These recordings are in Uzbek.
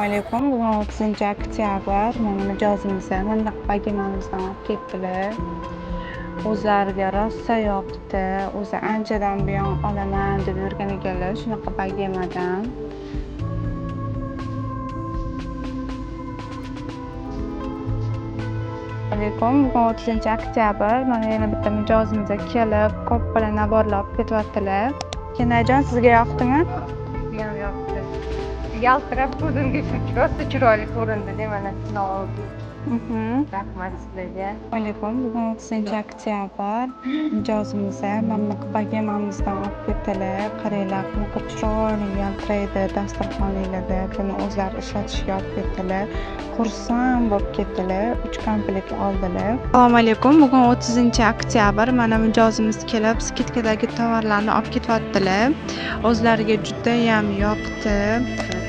Assalomu alaykum. Bugun 30 oktyabr. Mana mijozimizga bundoq bagimamizdan olib ketdilar. O'zlariga rosa yoqdi. O'zi anchadan buyon olaman deb yurgan ekanlar shunaqa bagemadan. Alaykum. Bugun 30 oktyabr. Mana yana bitta mijozimizga kelib, ko'p pula naborlar olib ketyaptilar. Kenajon, sizga yoqdimi? Meni yoqdi. Yaltirab ko'zimga rosa chiroyli ko'rindi deb mana sinov oldim. Rahmat sizlarga. Alaykum. Bugun 30 oktyabr. Mijozimizga mana bunaqa bagemamizdan olib ketdilar. Qaranglar, qanaqa chiroyli yaltiraydi dasturxoninglarda. Buni o'zlari ishlatishga olib ketdilar. Xursand bo'lib ketdilar. 3 komplet oldilar. Assalomu alaykum. Bugun 30 oktyabr. Mana mijozimiz kelib, skidkadagi tovarlarni olib ketyaptilar. O'zlariga judayam yoqdi.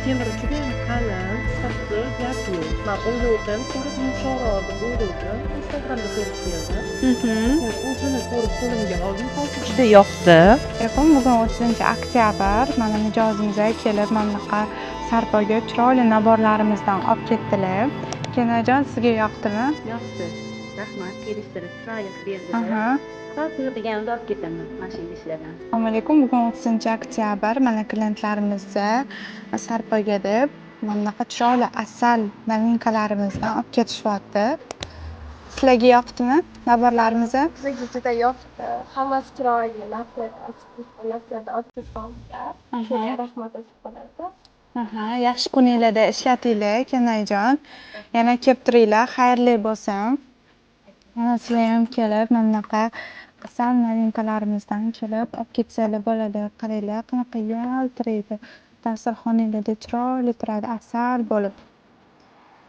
Temiri judayam qalin, safli, gapli. Men o'yladim, ko'rib yumshoqroq deb o'yladim. Instagramda ko'rib keldim. O'zini ko'rib qo'limga oldim. Hozir juda yoqdi. Alaykum. Bugun 30 oktyabr. Mana mijozimizga kelib, mana bunaqa sarpoga chiroyli naborlarimizdan olib ketdilar. Kenajon, sizga yoqdimi? Yoqdi. Rahmat, kelishtirib chiroyli berdilar. Hozir deganda olib ketaman mashina ishlagan. Assalomu alaykum. Bugun 30 oktyabr. Mana klientlarimizga sarpoga deb mana bunaqa chiroyli asal novinkalarimizdan olib ketishyapti. Sizlarga yoqdimi naborlarimiz? Bizga juda yoqdi. Hammasi chiroyli, narxlar rahmat aytib qoladi. Yaxshi kuninglarda ishlatinglar, Kenajon. Yana kelib turinglar, xayrli bo'lsin. Mana sizlar ham kelib, mana bunaqa asal novinkalarimizdan kelib olib ketsanglar bo'ladi. Qaranglar, qanaqa yaltiraydi. Dasturxoninglarda chiroyli turadi, asal bo'lib.